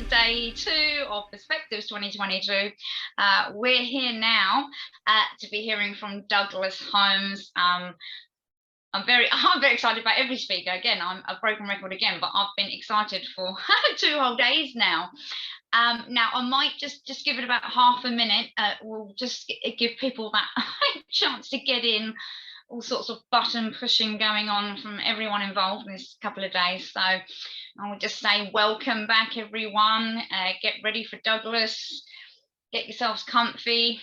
Day 2 of Perspectives 2022. We're here now to be hearing from Douglas Holmes. I'm very excited about every speaker. Again, I'm a broken record again, but I've been excited for 2 whole days now. Now I might just give it about half a minute. We'll just give people that chance to get in. All sorts of button pushing going on from everyone involved in this couple of days. So I will just say welcome back, everyone. Get ready for Douglas. Get yourselves comfy.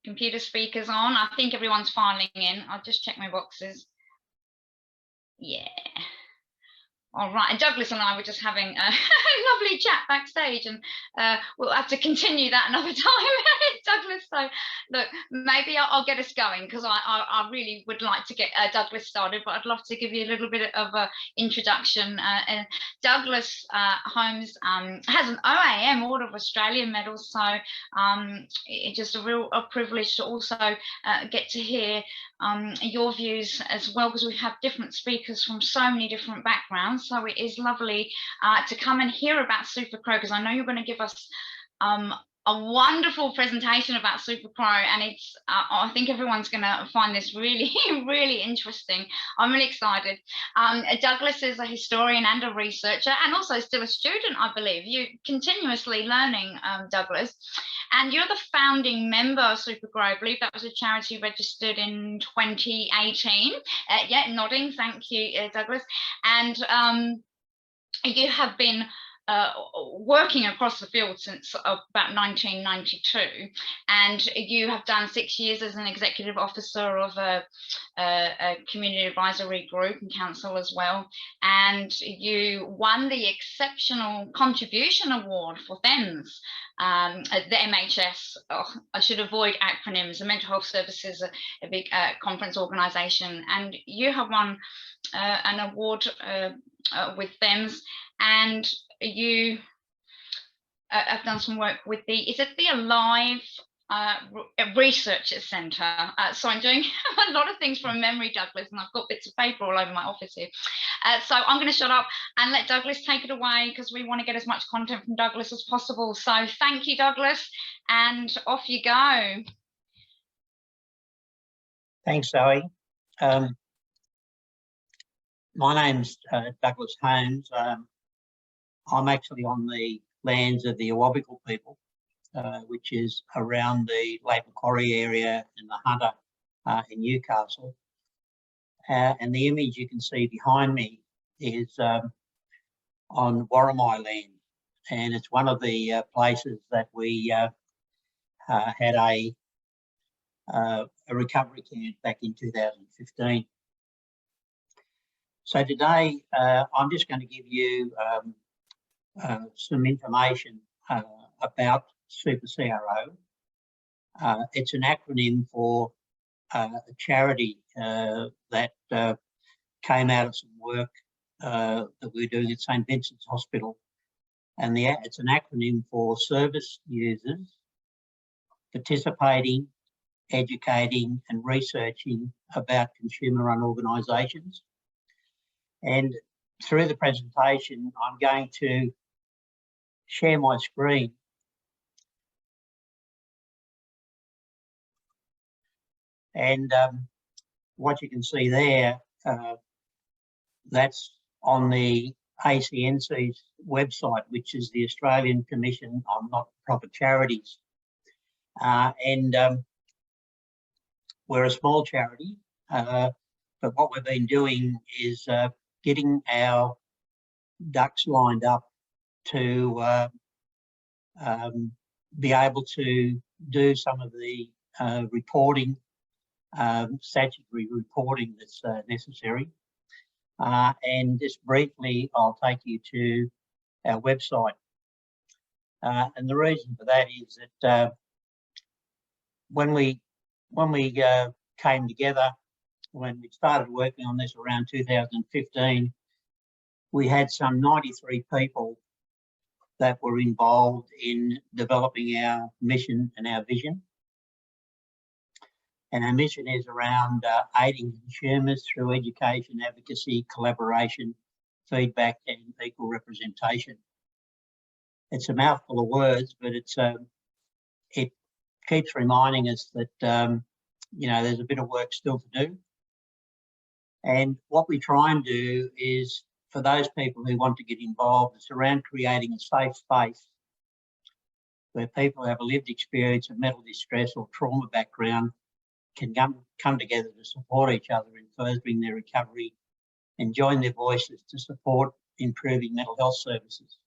Computer speakers on. I think everyone's filing in. I'll just check my boxes. Yeah. All right, and Douglas and I were just having a lovely chat backstage, and we'll have to continue that another time, Douglas. So, look, maybe I'll get us going, because I really would like to get Douglas started, but I'd love to give you a little bit of an introduction. Douglas Holmes has an OAM, Order of Australia medal, so it's just a real privilege to also get to hear your views as well, because we have different speakers from so many different backgrounds. So it is lovely to come and hear about SUPER CRO, because I know you're going to give us a wonderful presentation about SUPER CRO, and it's I think everyone's going to find this really really interesting. I'm really excited. Douglas is a historian and a researcher, and also still a student, I believe. You're continuously learning, Douglas, and you're the founding member of SUPER CRO. I believe that was a charity registered in 2018. Yeah, nodding, thank you, Douglas. And you have been working across the field since about 1992, and you have done 6 years as an executive officer of a community advisory group and council as well, and you won the Exceptional Contribution Award for THEMS at the MHS. I should avoid acronyms. The Mental Health Services, a big conference organisation, and you have won an award with THEMS, and you have done some work with is it the Alive Research Centre? So I'm doing a lot of things from memory, Douglas, and I've got bits of paper all over my office here. So I'm going to shut up and let Douglas take it away, because we want to get as much content from Douglas as possible. So thank you, Douglas, and off you go. Thanks, Zoe. My name's Douglas Holmes. I'm actually on the lands of the Awabakal people, which is around the Lake Macquarie area and the Hunter in Newcastle. And the image you can see behind me is on Warramai land, and it's one of the places that we had a recovery camp back in 2015. So today I'm just going to give you some information about SUPER CRO. It's an acronym for a charity that came out of some work that we're doing at St Vincents Hospital, and it's an acronym for service users participating, educating and researching about consumer-run organisations. And through the presentation, I'm going to share my screen. And what you can see there, that's on the ACNC's website, which is the Australian Commission on Not-for-Profit Charities. And we're a small charity, but what we've been doing is getting our ducks lined up to be able to do some of the reporting, statutory reporting that's necessary. And just briefly, I'll take you to our website. And the reason for that is that when we came together, when we started working on this around 2015, we had some 93 people that were involved in developing our mission and our vision. And our mission is around aiding consumers through education, advocacy, collaboration, feedback and equal representation. it's a mouthful of words, but it keeps reminding us that, you know, there's a bit of work still to do. And what we try and do is, for those people who want to get involved, it's around creating a safe space where people who have a lived experience of mental distress or trauma background can come together to support each other in furthering their recovery and join their voices to support improving mental health services.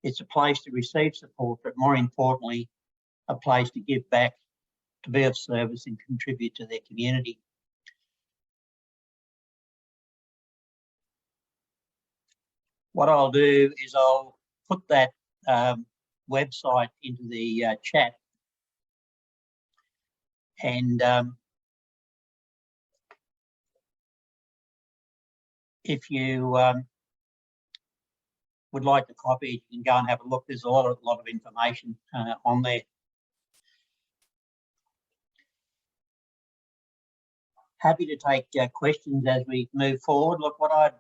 It's a place to receive support, but more importantly, a place to give back, to be of service and contribute to their community. What I'll do is I'll put that website into the chat, and if you would like to copy it, you can go and have a look. There's a lot of information on there. Happy to take questions as we move forward. Look, what I'd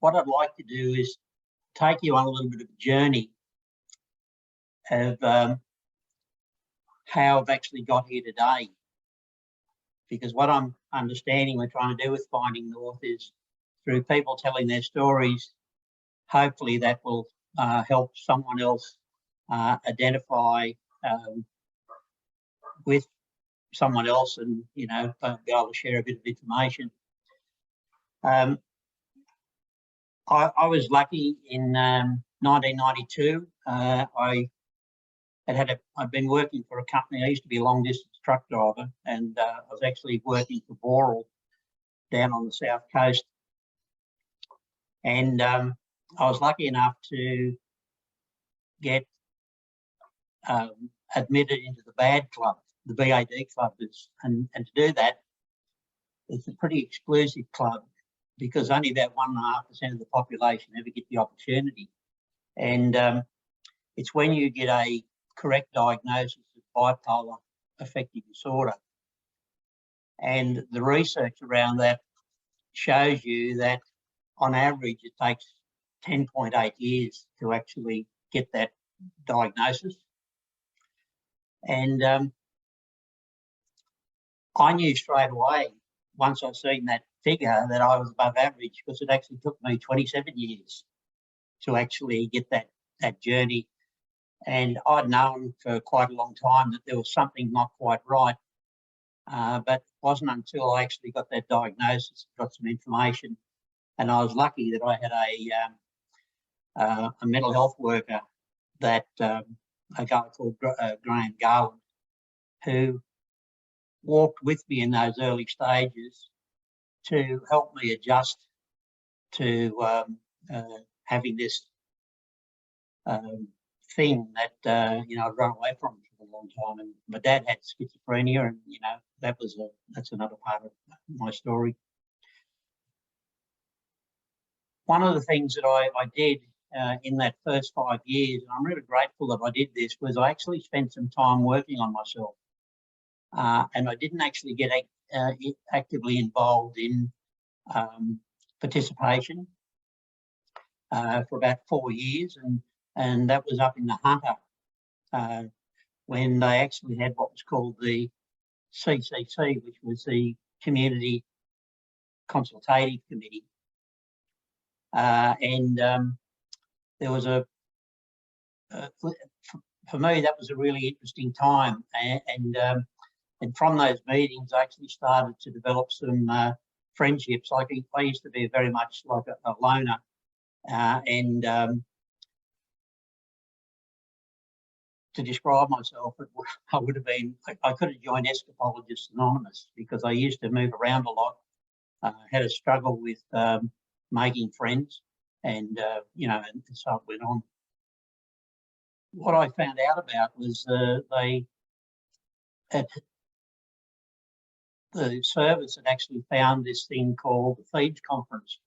like to do is take you on a little bit of a journey of how I've actually got here today. Because what I'm understanding we're trying to do with Finding North is, through people telling their stories, hopefully that will help someone else identify with someone else and, you know, be able to share a bit of information. I was lucky in 1992. I'd been working for a company. I used to be a long distance truck driver, and I was actually working for Boral down on the south coast. And I was lucky enough to get admitted into the BAD club, the BAD club. And to do that, it's a pretty exclusive club, because only about 1.5% of the population ever get the opportunity. And it's when you get a correct diagnosis of bipolar affective disorder. And the research around that shows you that on average it takes 10.8 years to actually get that diagnosis. And I knew straight away, once I've seen that figure, that I was above average, because it actually took me 27 years to actually get that journey. And I'd known for quite a long time that there was something not quite right, but it wasn't until I actually got that diagnosis, got some information, and I was lucky that I had a mental health worker, that a guy called Graham Garland, who walked with me in those early stages to help me adjust to having this thing that you know, I'd run away from for a long time. And my dad had schizophrenia, and you know, that's another part of my story. One of the things that I did in that first 5 years, and I'm really grateful that I did this, was I actually spent some time working on myself, and I didn't actually get actively involved in participation for about 4 years, and that was up in the Hunter, when they actually had what was called the CCC, which was the Community Consultative Committee. And there was for me, that was a really interesting time. And from those meetings, I actually started to develop some friendships. I used to be very much like a loner, and to describe myself, I would have been, I could have joined Escapologists Anonymous, because I used to move around a lot, had a struggle with making friends, and you know, and so it went on. What I found out about was the service had actually found this thing called the FEEDS conference.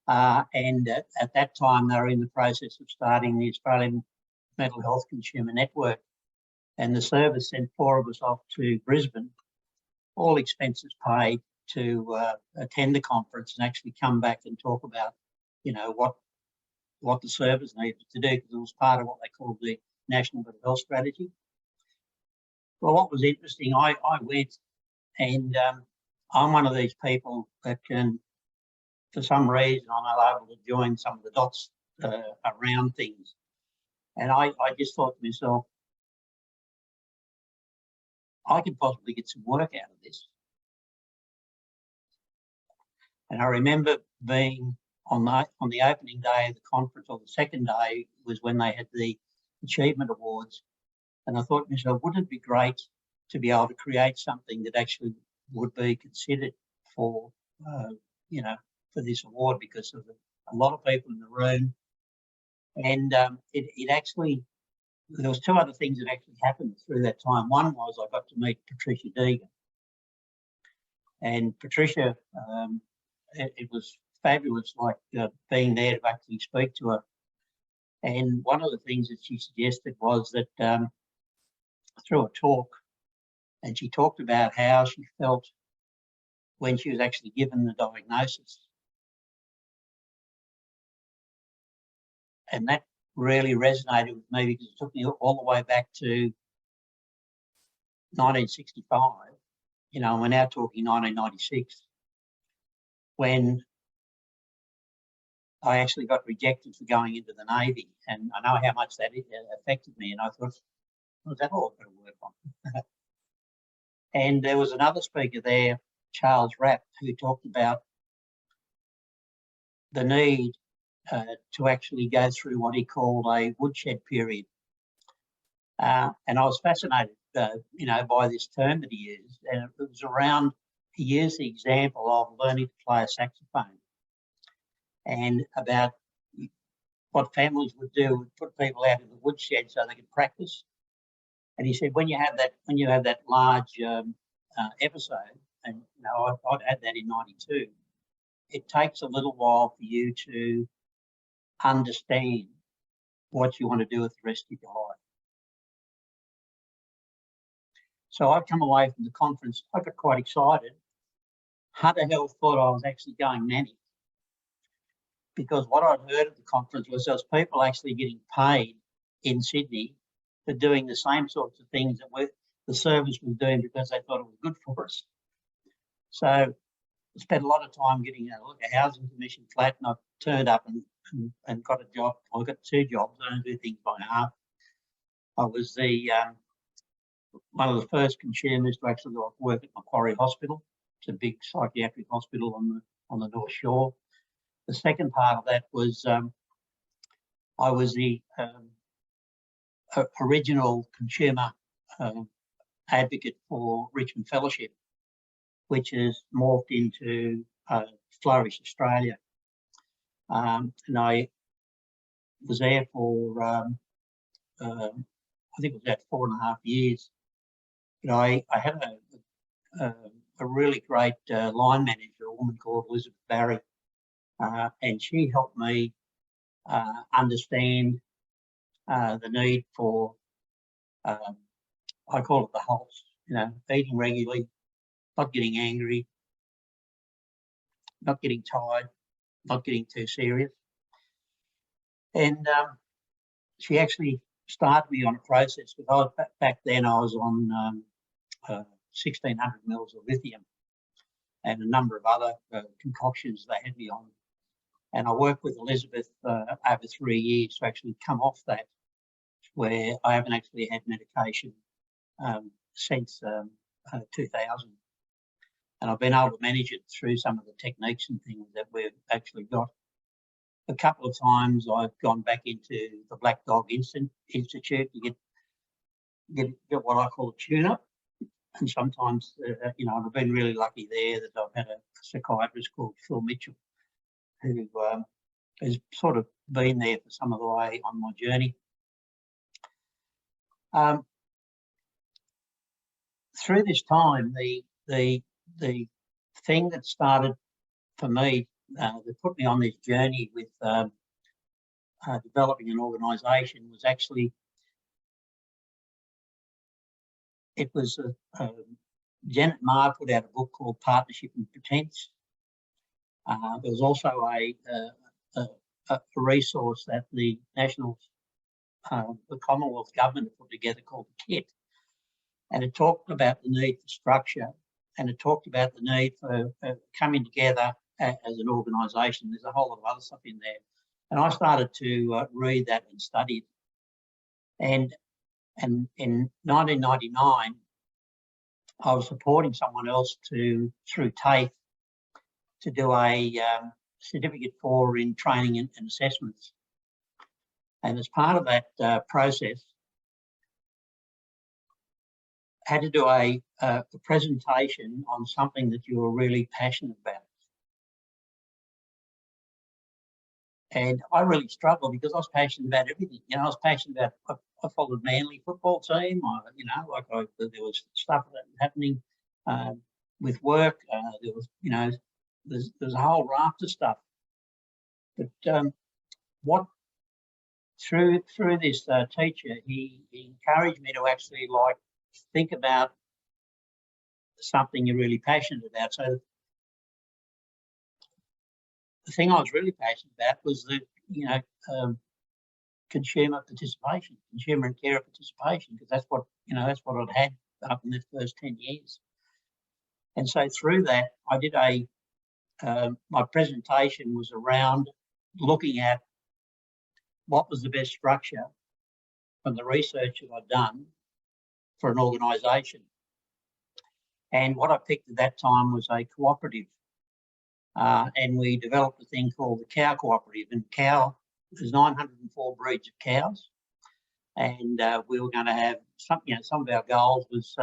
And at that time, they were in the process of starting the Australian Mental Health Consumer Network. And the service sent 4 of us off to Brisbane, all expenses paid, to attend the conference and actually come back and talk about, you know, what what the service needed to do, because it was part of what they called the National Mental Health Strategy. Well, what was interesting, I went, and I'm one of these people that can, for some reason, I'm able to join some of the dots around things. And I just thought to myself, I could possibly get some work out of this. And I remember being on the opening day of the conference, or the second day was when they had the Achievement Awards. And I thought to myself, wouldn't it be great to be able to create something that actually would be considered for, for this award, because of a lot of people in the room. And it actually, there was two other things that actually happened through that time. One was I got to meet Patricia Deegan. And Patricia, it was fabulous, like being there to actually speak to her. And one of the things that she suggested was that through a talk, and she talked about how she felt when she was actually given the diagnosis. And that really resonated with me, because it took me all the way back to 1965. You know, we're now talking 1996, when I actually got rejected for going into the Navy. And I know how much that affected me. And I thought, well, is that all I've got to work on? And there was another speaker there, Charles Rapp, who talked about the need to actually go through what he called a woodshed period. And I was fascinated, by this term that he used. And it was around, he used the example of learning to play a saxophone, and about what families would do, would put people out in the woodshed so they could practice. And he said, when you have that large episode, and I'd had that in '92, it takes a little while for you to understand what you want to do with the rest of your life. So I've come away from the conference, I got quite excited. Hunter Health thought I was actually going nanny, because what I'd heard at the conference was there was people actually getting paid in Sydney for doing the same sorts of things that the service was doing, because they thought it was good for us. So I spent a lot of time getting a housing commission flat, and I turned up and got a job. I got two jobs. I don't do things by half. I was one of the first consumers to actually work at Macquarie Hospital. It's a big psychiatric hospital on the North Shore. The second part of that was I was the original consumer advocate for Richmond Fellowship, which has morphed into Flourish Australia. And I was there for, I think it was about 4.5 years. But I had a really great line manager, a woman called Elizabeth Barry, and she helped me understand the need for, I call it the HALTs, eating regularly, not getting angry, not getting tired, not getting too serious. And she actually started me on a process, because back then I was on 1,600 mils of lithium and a number of other concoctions they had me on. And I worked with Elizabeth over 3 years to actually come off that, where I haven't actually had medication since 2000. And I've been able to manage it through some of the techniques and things that we've actually got. A couple of times I've gone back into the Black Dog Institute to get what I call a tune-up. And sometimes, I've been really lucky there that I've had a psychiatrist called Phil Mitchell, who has sort of been there for some of the way on my journey. Through this time, the thing that started for me, that put me on this journey with developing an organisation, was actually, it was Janet Marr put out a book called Partnership and Pretense. There was also resource that the the Commonwealth government put together called the KIT, and it talked about the need for structure, and it talked about the need for coming together as an organisation. There's a whole lot of other stuff in there, and I started to read that and study it. And in 1999, I was supporting someone else through TAFE to do a certificate in training and assessments. And as part of that process, had to do a presentation on something that you were really passionate about. And I really struggled because I was passionate about everything. You know, I was passionate about, I followed Manly football team. There was stuff that was happening with work. There was, there's a whole raft of stuff. But through this teacher, he encouraged me to actually think about something you're really passionate about. So the thing I was really passionate about was the, consumer participation, consumer and carer participation, because that's what I'd had up in the first 10 years. And so through that, I did my presentation was around looking at what was the best structure from the research that I'd done for an organisation. And what I picked at that time was a cooperative. And we developed a thing called the Cow Cooperative. And there's 904 breeds of cows. And we were going to have some of our goals was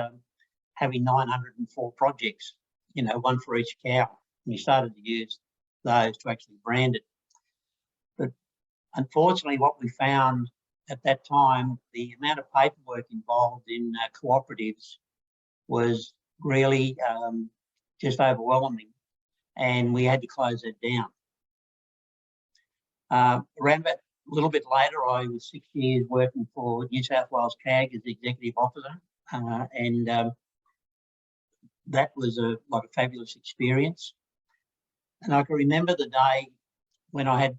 having 904 projects, one for each cow. And we started to use those to actually brand it. But unfortunately, what we found at that time, the amount of paperwork involved in cooperatives was really just overwhelming, and we had to close that down. Around about a little bit later, I was 6 years working for New South Wales CAG as the executive officer, and that was a fabulous experience. And I can remember the day when I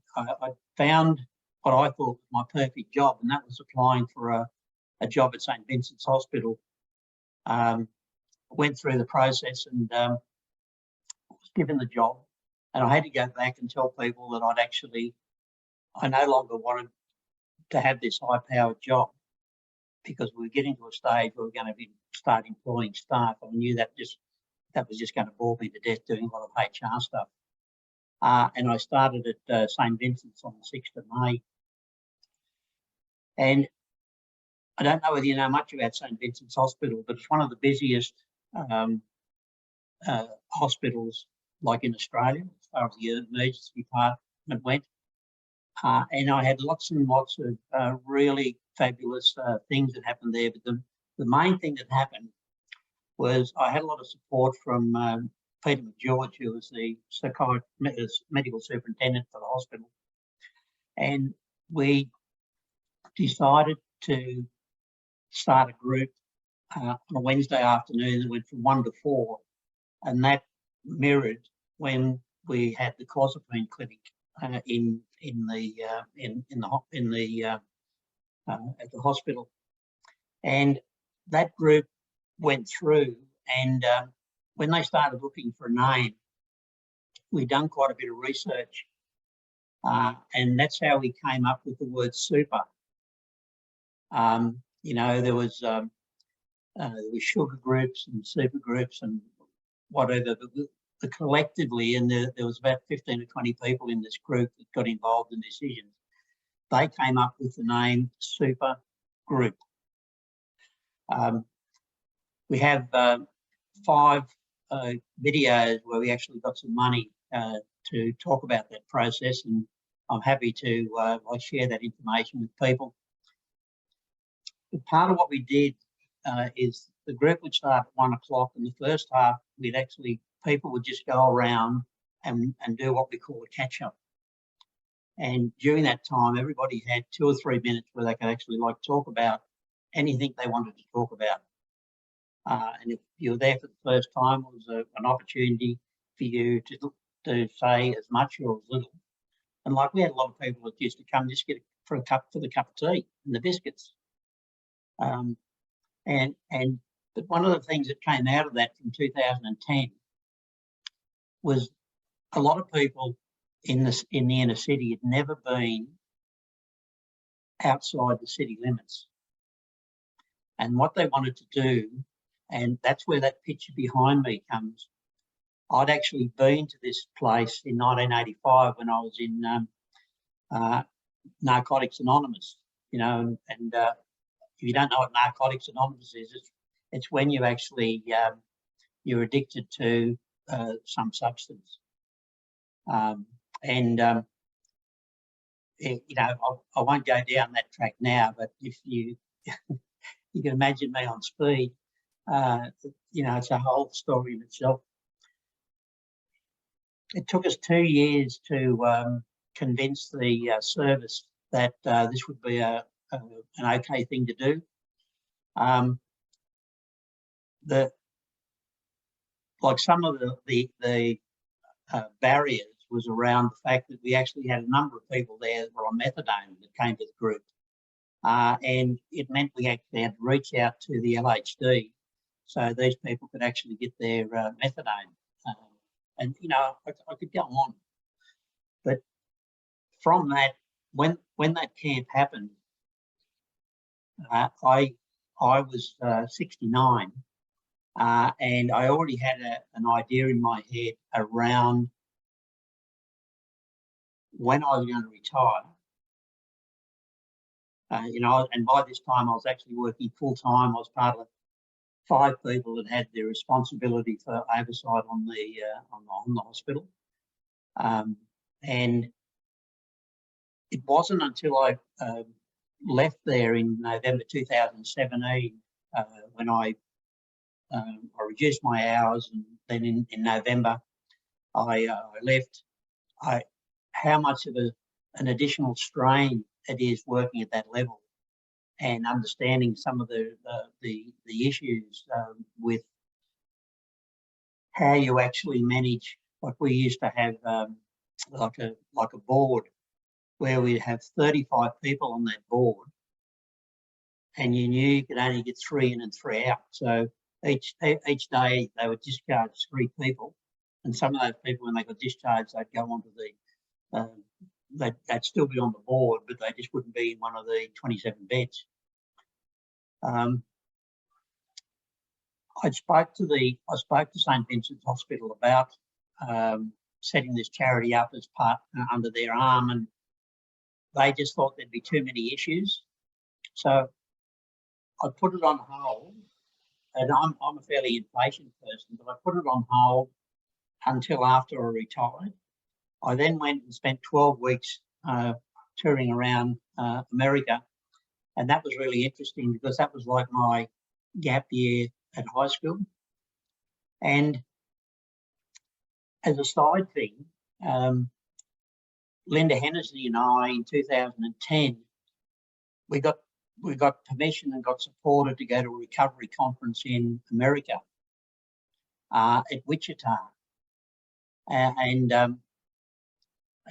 found what I thought was my perfect job, and that was applying for a job at St Vincents Hospital. Went through the process and was given the job, and I had to go back and tell people that I no longer wanted to have this high-powered job, because we were getting to a stage where we were going to start employing staff. I knew that was just going to bore me to death doing a lot of HR stuff. And I started at St Vincent's on the 6th of May. And I don't know whether you know much about St Vincent's Hospital, but it's one of the busiest hospitals in Australia as far as the emergency department went. And I had lots and lots of really fabulous things that happened there. But the main thing that happened was I had a lot of support from Peter McGeorge, who was the medical superintendent for the hospital. And we decided to start a group on a Wednesday afternoon that went from 1 to 4, and that mirrored when we had the clozapine clinic at the hospital. And that group went through, and when they started looking for a name, we'd done quite a bit of research, and that's how we came up with the word super. There was sugar groups and super groups and whatever, but collectively, and there was about 15 to 20 people in this group that got involved in decisions. They came up with the name Super Group. We have 5 videos where we actually got some money to talk about that process, and I'm happy to share that information with people. But part of what we did is the group would start at 1 o'clock, and the first half people would just go around and do what we call a catch up. And during that time, everybody had 2 or 3 minutes where they could actually talk about anything they wanted to talk about. And if you were there for the first time, it was an opportunity for you to say as much or as little And like we had a lot of people that used to come just get for the cup of tea and the biscuits. But one of the things that came out of that from 2010 was a lot of people in the inner city had never been outside the city limits. And what they wanted to do, and that's where that picture behind me comes. I'd actually been to this place in 1985 when I was in Narcotics Anonymous, you know, and if you don't know what Narcotics Anonymous is, it's when you actually, you're addicted to some substance. You know, I won't go down that track now, but if you, you can imagine me on speed, you know, it's a whole story in itself. It took us 2 years to convince the service that this would be an okay thing to do. Like some of the barriers was around the fact that we actually had a number of people there that were on methadone that came to the group. And it meant we actually had to reach out to the LHD so these people could actually get their methadone. And, you know, I could go on. But from that, when that camp happened, I was 69, and I already had an idea in my head around when I was going to retire. You know, and by this time I was actually working full time. I was part of 5 people that had their responsibility for oversight on the hospital, and it wasn't until I left there in November 2017 when I reduced my hours, and then in November I left. How much of an additional strain it is working at that level, and understanding some of the issues with how you actually manage. Like we used to have like a board where we'd have 35 people on that board, and you knew you could only get 3 in and 3 out. So each day they would discharge 3 people, and some of those people, when they got discharged, they'd go on to the they'd still be on the board, but they just wouldn't be in one of the 27 beds. I spoke to St Vincents Hospital about setting this charity up as part under their arm, and they just thought there'd be too many issues. So I put it on hold, and I'm a fairly impatient person, but I put it on hold until after I retired. I then went and spent 12 weeks touring around America, and that was really interesting because that was like my gap year at high school. And as a side thing, Linda Hennessy and I in 2010, we got permission and got supported to go to a recovery conference in America at Wichita,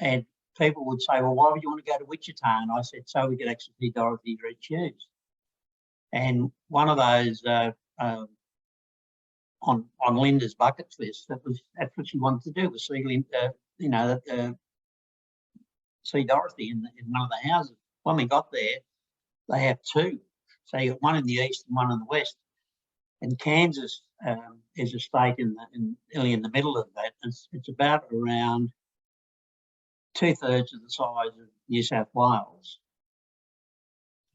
and people would say, well, why would you want to go to Wichita? And I said, so we could actually see Dorothy Red Shoes. And one of those on Linda's bucket list, that's what she wanted to do, was see Linda, you know, see Dorothy in one of the houses. When we got there, they have 2. So you got one in the east and one in the west. And Kansas is a state nearly in the middle of that. It's about around 2/3 of the size of New South Wales,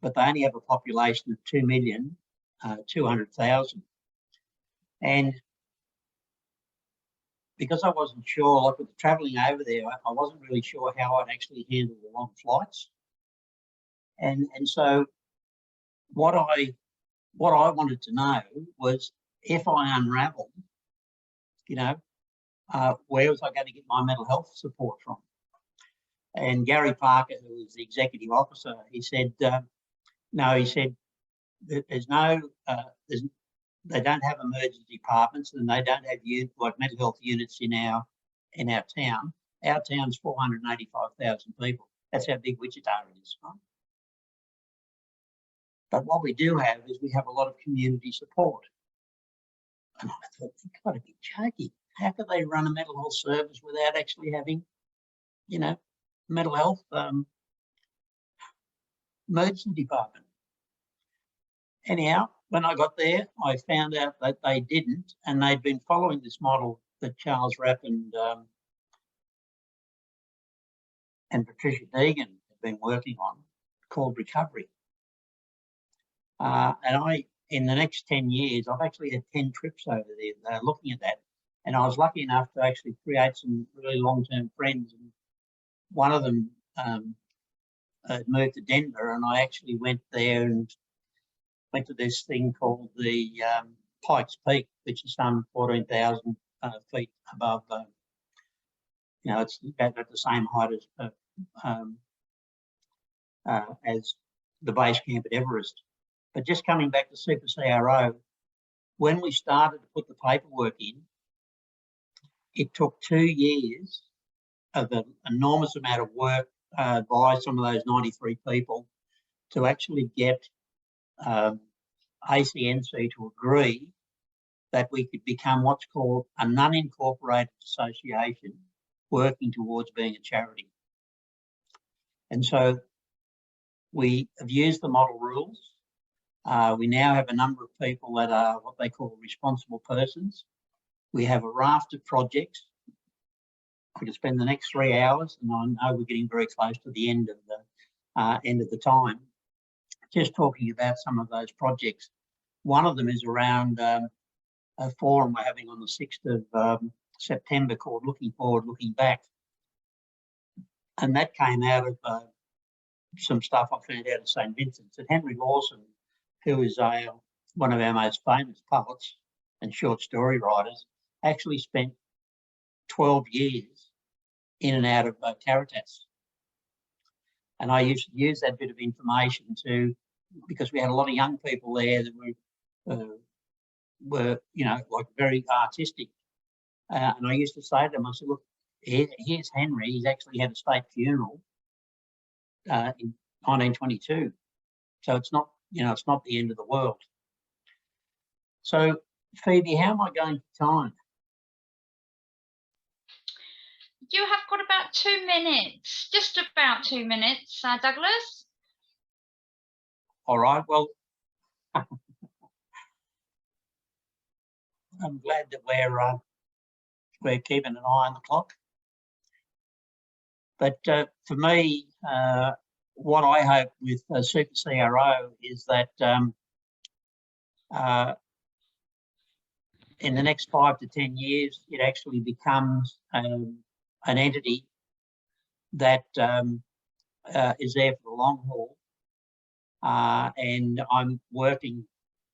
but they only have a population of 2,200,000. And because I wasn't sure, like with travelling over there, I wasn't really sure how I'd actually handle the long flights. And so what I wanted to know was, if I unravelled, you know, where was I going to get my mental health support from? And Gary Parker, who was the executive officer, he said, no, he said, there's no, they don't have emergency departments, and they don't have like mental health units in our town, Our town's 485,000 people. That's how big Wichita is, right? But what we do have is we have a lot of community support. And I thought, they've got to be joking. How could they run a mental health service without actually having, you know, mental health emergency department? Anyhow, when I got there, I found out that they didn't, and they'd been following this model that Charles Rapp and Patricia Deegan had been working on, called recovery. And in the next 10 years, I've actually had 10 trips over there looking at that. And I was lucky enough to actually create some really long-term friends. And one of them moved to Denver, and I actually went there and went to this thing called the Pikes Peak, which is some 14,000 feet above, you know, it's at the same height as the base camp at Everest. But just coming back to Super CRO, when we started to put the paperwork in, it took 2 years of an enormous amount of work by some of those 93 people to actually get ACNC to agree that we could become what's called a non-incorporated association working towards being a charity. And so we have used the model rules. We now have a number of people that are what they call responsible persons. We have a raft of projects. We could spend the next 3 hours, and I know we're getting very close to the end of the time, just talking about some of those projects. One of them is around a forum we're having on the 6th of September called Looking Forward, Looking Back. And that came out of some stuff I found out at St Vincents. And Henry Lawson, who is one of our most famous poets and short story writers, actually spent 12 years in and out of Caritas. And I used to use that bit of information because we had a lot of young people there that were you know, like very artistic. And I used to say to them, I said, look, here's Henry. He's actually had a state funeral in 1922. So it's not, you know, it's not the end of the world. So, Phoebe, how am I going for time? You have got about 2 minutes, just about 2 minutes, Douglas. All right, well, I'm glad that we're keeping an eye on the clock. But for me, what I hope with Super CRO is that in the next 5 to 10 years, it actually becomes an entity that is there for the long haul. And I'm working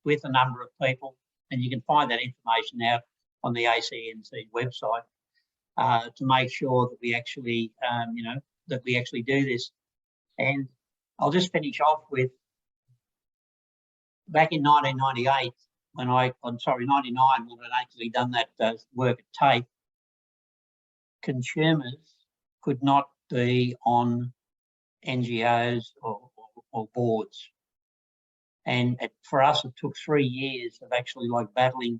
with a number of people, and you can find that information out on the ACNC website to make sure that we actually, you know, that we actually do this. And I'll just finish off with back in 1998, when I'm sorry, 99, when I'd actually done that work at TAFE, consumers could not be on NGOs or boards. And for us, it took 3 years of actually like battling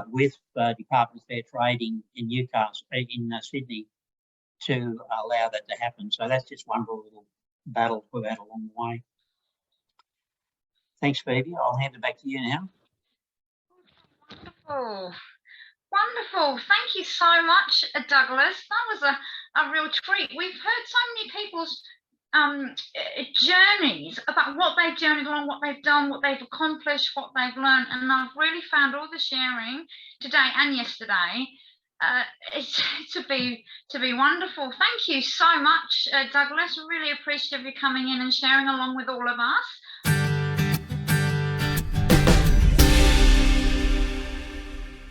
with Department of Fair Trading in Newcastle, in Sydney, to allow that to happen. So that's just one little battle we've had along the way. Thanks, Phoebe. I'll hand it back to you now. Wonderful. Wonderful. Thank you so much, Douglas. That was a real treat. We've heard so many people's journeys about what they've journeyed along, what they've done, what they've accomplished, what they've learned, and I've really found all the sharing today and yesterday to be wonderful. Thank you so much, Douglas. Really appreciate you coming in and sharing along with all of us.